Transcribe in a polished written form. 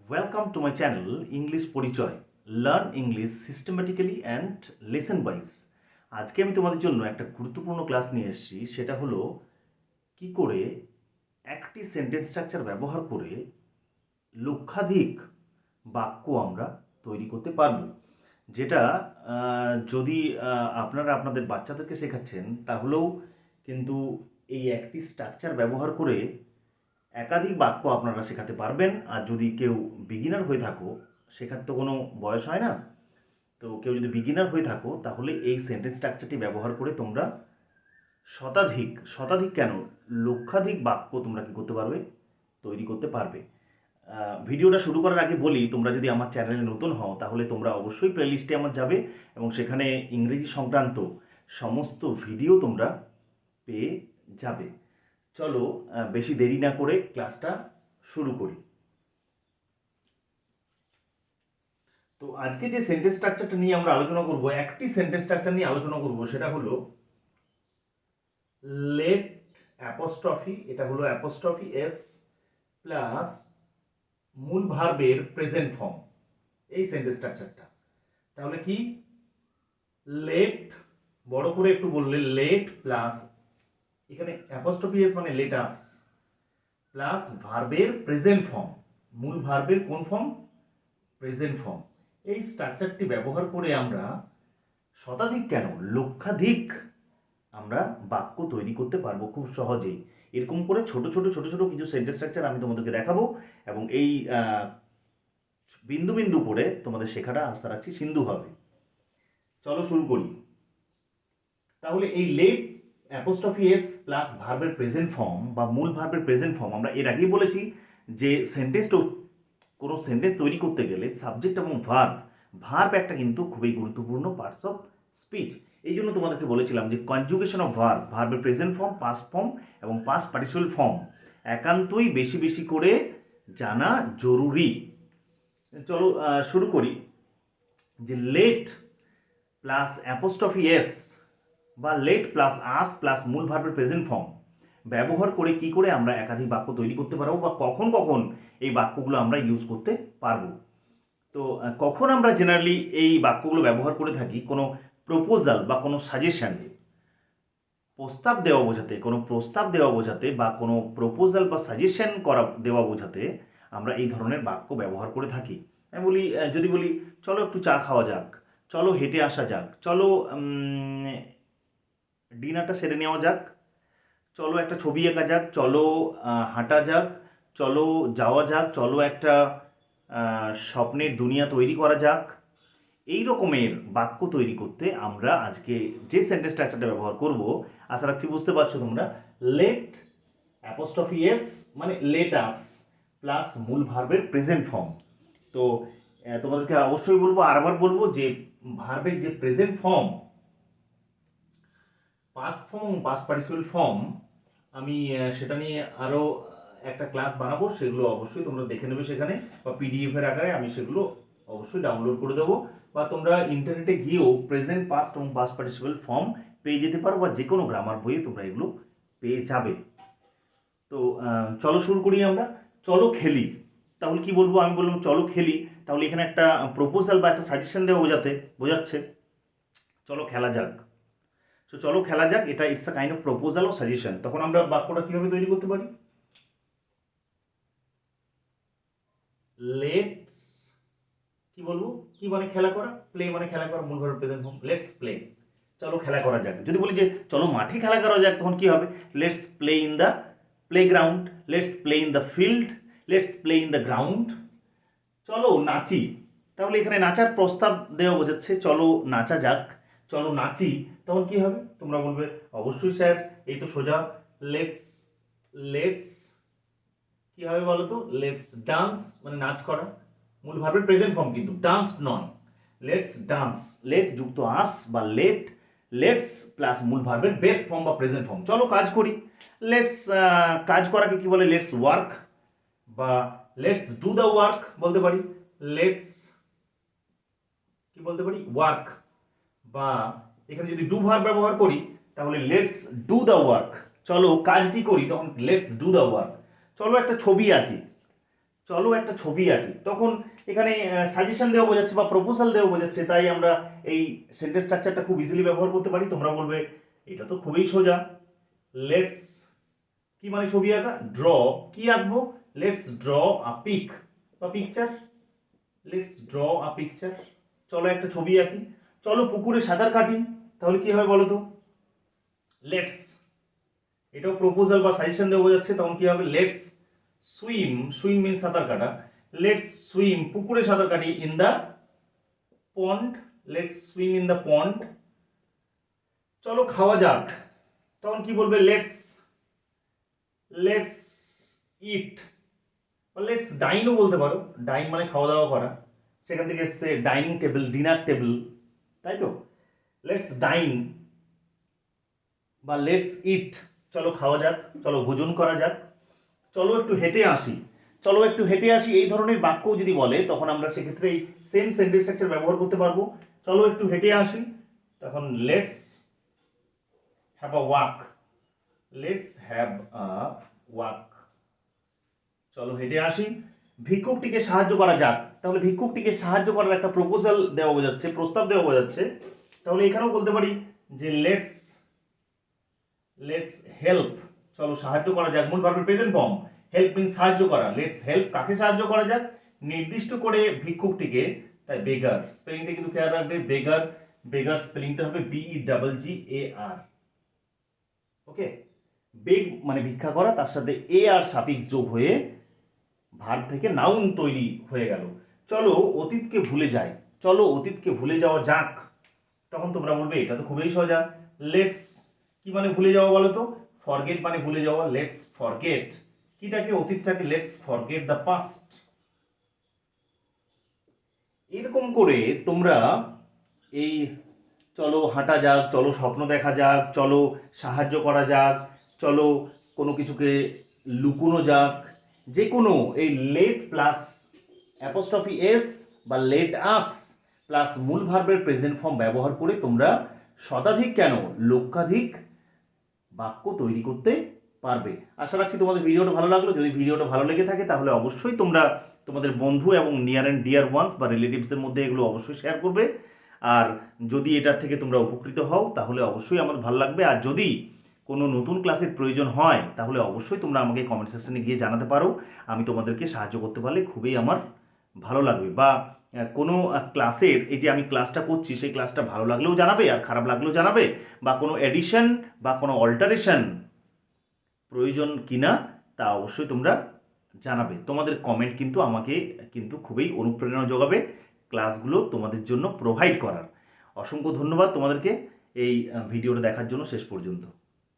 Welcome to my channel English পরিচয় learn English systematically and lesson wise. আজকে আমি তোমাদের জন্য একটা গুরুত্বপূর্ণ ক্লাস নিয়ে এসেছি। সেটা হলো কি করে একটি সেন্টেন্স স্ট্রাকচার ব্যবহার করে লক্ষাধিক বাক্য আমরা তৈরি করতে পারবো, যেটা যদি আপনারা আপনাদের বাচ্চাদেরকে শেখাচ্ছেন তাহলেও কিন্তু এই একটি স্ট্রাকচার ব্যবহার করে একাধিক বাক্য আপনারা শেখাতে পারবেন। আর যদি কেউ বিগিনার হয়ে থাকো, শেখার তো কোনো বয়স হয় না, তো কেউ যদি বিগিনার হয়ে থাকো তাহলে এই সেন্টেন্স স্ট্রাকচারটি ব্যবহার করে তোমরা শতাধিক শতাধিক কেন লক্ষাধিক বাক্য তোমরা কী করতে পারবে, তৈরি করতে পারবে। ভিডিওটা শুরু করার আগে বলি, তোমরা যদি আমার চ্যানেলে নতুন হও তাহলে তোমরা অবশ্যই প্লেলিস্টে আমার যাবে এবং সেখানে ইংরেজি সংক্রান্ত সমস্ত ভিডিও তোমরা পেয়ে যাবে। চলো বেশি দেরি না করে ক্লাসটা শুরু করি। তো আজকে যে সেন্টেন্স স্ট্রাকচারটা নিয়ে আমরা আলোচনা করব, একটি সেন্টেন্স স্ট্রাকচার নিয়ে আলোচনা করব, সেটা হলো লেট অ্যাপোস্ট্রফি, এটা হলো অ্যাপোস্ট্রফি এস প্লাস মূল ভার্বের প্রেজেন্ট ফর্ম, এই সেন্টেন্স স্ট্রাকচারটা। তাহলে কি, লেট, বড় করে একটু বললে লেট প্লাস এখানে অ্যাপোস্ট্রফি এস মানে লেটাস প্লাস ভার্বের প্রেজেন্ট ফর্ম, মূল ভার্বের কোন ফর্ম, প্রেজেন্ট ফর্ম। এই স্ট্রাকচারটি ব্যবহার করে আমরা শতাধিক কেন লক্ষাধিক আমরা বাক্য তৈরি করতে পারবো খুব সহজেই। এরকম করে ছোট ছোট ছোট ছোট কিছু সেন্টেন্স স্ট্রাকচার আমি তোমাদেরকে দেখাবো এবং এই বিন্দু বিন্দু করে তোমাদের শেখাটা আশা রাখছি সিন্ধু হবে। চলো শুরু করি। তাহলে এই লেট অ্যাপোস্ট্রফি এস প্লাস ভার্বের প্রেজেন্ট ফর্ম বা মূল ভার্বের প্রেজেন্ট ফর্ম, আমরা এর আগেই বলেছি যে কোনো সেন্টেন্স তৈরি করতে গেলে সাবজেক্ট এবং ভার্ব একটা কিন্তু খুবই গুরুত্বপূর্ণ পার্টস অফ স্পিচ। এই জন্য তোমাদেরকে বলেছিলাম যে কনজুগেশন অফ ভার্বের প্রেজেন্ট ফর্ম, পাস্ট ফর্ম এবং পাস্ট পার্টিসিপল ফর্ম একান্তই বেশি বেশি করে জানা জরুরি। চলো শুরু করি। যে লেট প্লাস অ্যাপোস্ট্রফি এস বা লেট প্লাস আস প্লাস মূল ভার্বের প্রেজেন্ট ফর্ম ব্যবহার করে কি করে আমরা একাধিক বাক্য তৈরি করতে পারবো বা কখন কখন এই বাক্যগুলো আমরা ইউজ করতে পারবো। তো কখন আমরা জেনারেলি এই বাক্যগুলো ব্যবহার করে থাকি, কোনো প্রপোজাল বা কোনো সাজেশন, প্রস্তাব দেওয়া বোঝাতে, কোনো প্রস্তাব দেওয়া বোঝাতে বা কোনো প্রপোজাল বা সাজেশন দেওয়া বোঝাতে আমরা এই ধরনের বাক্য ব্যবহার করে থাকি। আমি বলি, যদি বলি চলো একটু চা খাওয়া যাক, চলো হেঁটে আসা যাক, চলো ডিনারটা সেরে নেওয়া যাক, চলো একটা ছবি আঁকা যাক, চলো হাঁটা যাক, চলো যাওয়া যাক, চলো একটা স্বপ্নের দুনিয়া তৈরি করা যাক। এই রকমের বাক্য তৈরি করতে আমরা আজকে যে সেন্টেন্স স্ট্রাকচারটা ব্যবহার করব, আশা রাখছি বুঝতে পারছো তোমরা। লেট অ্যাপোস্ট্রফি এস মানে লেটাস প্লাস মূল ভার্বের প্রেজেন্ট ফর্ম। তো তোমাদেরকে অবশ্যই বলবো, আরবার বলবো যে ভার্বের যে প্রেজেন্ট ফর্ম, পাস্ট ফর্ম এবং পাস্ট পার্টিসিপল ফর্ম, আমি সেটা নিয়ে আরও একটা ক্লাস বানাবো, সেগুলো অবশ্যই তোমরা দেখে নেবে সেখানে, বা পিডিএফের আকারে আমি সেগুলো অবশ্যই ডাউনলোড করে দেবো, বা তোমরা ইন্টারনেটে গিয়েও প্রেজেন্ট পাস্ট এবং পাস্ট পার্টিসিপল ফর্ম পেয়ে যেতে পারো, বা যে কোনো গ্রামার বইয়ে তোমরা এগুলো পেয়ে যাবে। তো চলো শুরু করি আমরা। চলো খেলি, তাহলে কি বলবো, আমি বললাম চলো খেলি, তাহলে এখানে একটা প্রপোজাল বা একটা সাজেশন দেওয়া বোঝাচ্ছে চলো খেলা যাক। সো চলো খেলা যাক, এটা it's a kind of proposal ও সাজেশন। তখন আমরা বাক্যটা কিভাবে তৈরি করতে পারি, লেটস, কি বলবো, কি মানে খেলা করা, প্লে মানে খেলা করা, মূল verb present form, let's play, চলো খেলা করা যাক। যদি বলি যে চলো মাঠে খেলা করা যাক, তখন কি হবে, let's play in the playground, let's play in the field, let's play in the ground. চলো নাচি, তাহলে এখানে নাচার প্রস্তাব দেওয়া বোঝাচ্ছে, চলো নাচা যাক, চলো নাচি। তখন কি হবে, তোমরা বলবে অবশ্যই স্যার, এই তো সোজা, লেটস লেটস কি হবে বলো তো, লেটস ডান্স মানে নাচ করা, মূল ভার্বের প্রেজেন্ট ফর্ম কিন্তু ডান্স নয়, লেটস ডান্স, লেট যুক্ত আস বা লেটস প্লাস মূল ভার্বের বেস ফর্ম বা প্রেজেন্ট ফর্ম। চলো কাজ করি, লেটস, কাজ করাকে কি বলে, লেটস ওয়ার্ক বা লেটস ডু দ্য ওয়ার্ক বলতে পারি, লেটস কি বলতে পারি, ওয়ার্ক। বা এখানে যদি ডু ভার্ব ব্যবহার করি তাহলে লেটস ডু দ্য ওয়ার্ক, চলো কাজটি করি, তখন লেটস ডু দ্য ওয়ার্ক। চলো একটা ছবি আঁকি, চলো একটা ছবি আঁকি, তখন এখানে সাজেশন দেওয়া বোঝাচ্ছে বা প্রপোজাল দেওয়া বোঝাচ্ছে, তাই আমরা এই সেন্টেন্স স্ট্রাকচারটা খুব ইজিলি ব্যবহার করতে পারি। তোমরা বলবে এটা তো খুবই সোজা, লেটস কি মানে ছবি আঁকা, ড্র কি আঁকবো, লেটস ড্র আ পিক বা picture, let's draw a picture. চলো একটা ছবি আঁকি। চলো পুকুরে সাঁতার কাটি, তাহলে কি হবে বলো তো, লেটস, এটাও প্রপোজাল বা সাজেশন দেওয়া বোঝাচ্ছে, তখন কি হবে, লেটস সুইম, সুইম মিন্স সাঁতার কাটা, লেটস সুইম পুকুরে সাঁতার কাটি, in the pond, let's swim in the pond. চলো খাওয়া যাক, তখন কি বলবে, লেটস লেটস ইট, লেটস ডাইনও বলতে পারো, ডাইন মানে খাওয়া দাওয়া করা, সেখান থেকে এসছে ডাইনিং টেবিল, ডিনার টেবিল, তাই তো, লেটস ডাইন বা লেটস ইট, চলো খাওয়া যাক, চলো ভোজন করা যাক, চলো একটু হেঁটে আসি, চলো একটু হেঁটে আসি, এই ধরনের বাক্যও যদি বলে তখন আমরা সেক্ষেত্রে এই সেম সেন্টেন্স স্ট্রাকচার ব্যবহার করতে পারবো। চলো একটু হেঁটে আসি, তখন let's have a walk, let's have a walk, চলো হেঁটে আসি। ভিক্ষুকটিকে সাহায্য করা যাক, তাহলে ভিক্ষুকটিকে সাহায্য করার একটা প্রপোজাল দেওয়া বোঝাচ্ছে, প্রস্তাব দেওয়া বোঝাচ্ছে, তাহলে এখানেও বলতে পারি যে লেটস লেটস হেল্প, চলো সাহায্য করা যাক, মূল ভার্বের প্রেজেন্ট ফর্ম, হেল্প মিন্স সাহায্য করা, লেটস হেল্প কাকে সাহায্য করা যাক, নির্দিষ্ট করে ভিক্ষুকটিকে, তাই বেগার স্পেলিংটা কিন্তু খেয়াল রাখবে, বেগার, বেগার স্পেলিংটা হবে BEGGAR, ওকে, বেগ মানে ভিক্ষা করা, তার সাথে এ আর সাফিক্স যোগ হয়ে ভার্ব থেকে নাউন তৈরি হয়ে গেল। চলো অতীতকে ভুলে যাই, চলো অতীতকে ভুলে যাওয়া যাক, তখন তোমরা বলবে এটা তো খুবই সোজা, লেটস কি মানে ভুলে যাওয়া বলো তো, ফরগেট মানে ভুলে যাওয়া, লেটস ফরগেট কিটাকে, অতীতটাকে, লেটস ফরগেট দ্য পাস্ট। এরকম করে তোমরা এই চলো হাঁটা যাক, চলো স্বপ্ন দেখা যাক, চলো সাহায্য করা যাক, চলো কোনো কিছুকে লুকোনো যাক, যে কোনো এই লেট প্লাস অ্যাপোস্ট্রফি এস বা লেট আস প্লাস মূল ভার্বের প্রেজেন্ট ফর্ম ব্যবহার করে তোমরা শতাধিক কেন লক্ষাধিক বাক্য তৈরি করতে পারবে। আশা রাখছি তোমাদের ভিডিওটা ভালো লাগলো। যদি ভিডিওটা ভালো লেগে থাকে তাহলে অবশ্যই তোমরা তোমাদের বন্ধু এবং নিয়ার অ্যান্ড ডিয়ার ওয়ান্স বা রিলেটিভসদের মধ্যে এগুলো অবশ্যই শেয়ার করবে। আর যদি এটার থেকে তোমরা উপকৃত হও তাহলে অবশ্যই আমার ভালো লাগবে। আর যদি কোনো নতুন ক্লাসের প্রয়োজন হয় তাহলে অবশ্যই তোমরা আমাকে কমেন্ট সেকশনে গিয়ে জানাতে পারো। আমি তোমাদেরকে সাহায্য করতে পারলে খুবই আমার ভালো লাগবে। বা কোনো ক্লাসের এই যে আমি ক্লাসটা করছি সেই ক্লাসটা ভালো লাগলেও জানাবে আর খারাপ লাগলেও জানাবে, বা কোনো এডিশন বা কোনো অল্টারেশন প্রয়োজন কিনা তা অবশ্যই তোমরা জানাবে। তোমাদের কমেন্ট কিন্তু আমাকে কিন্তু খুবই অনুপ্রেরণা যোগাবে ক্লাসগুলো তোমাদের জন্য প্রোভাইড করার। অসংখ্য ধন্যবাদ তোমাদেরকে এই ভিডিওটা দেখার জন্য শেষ পর্যন্ত।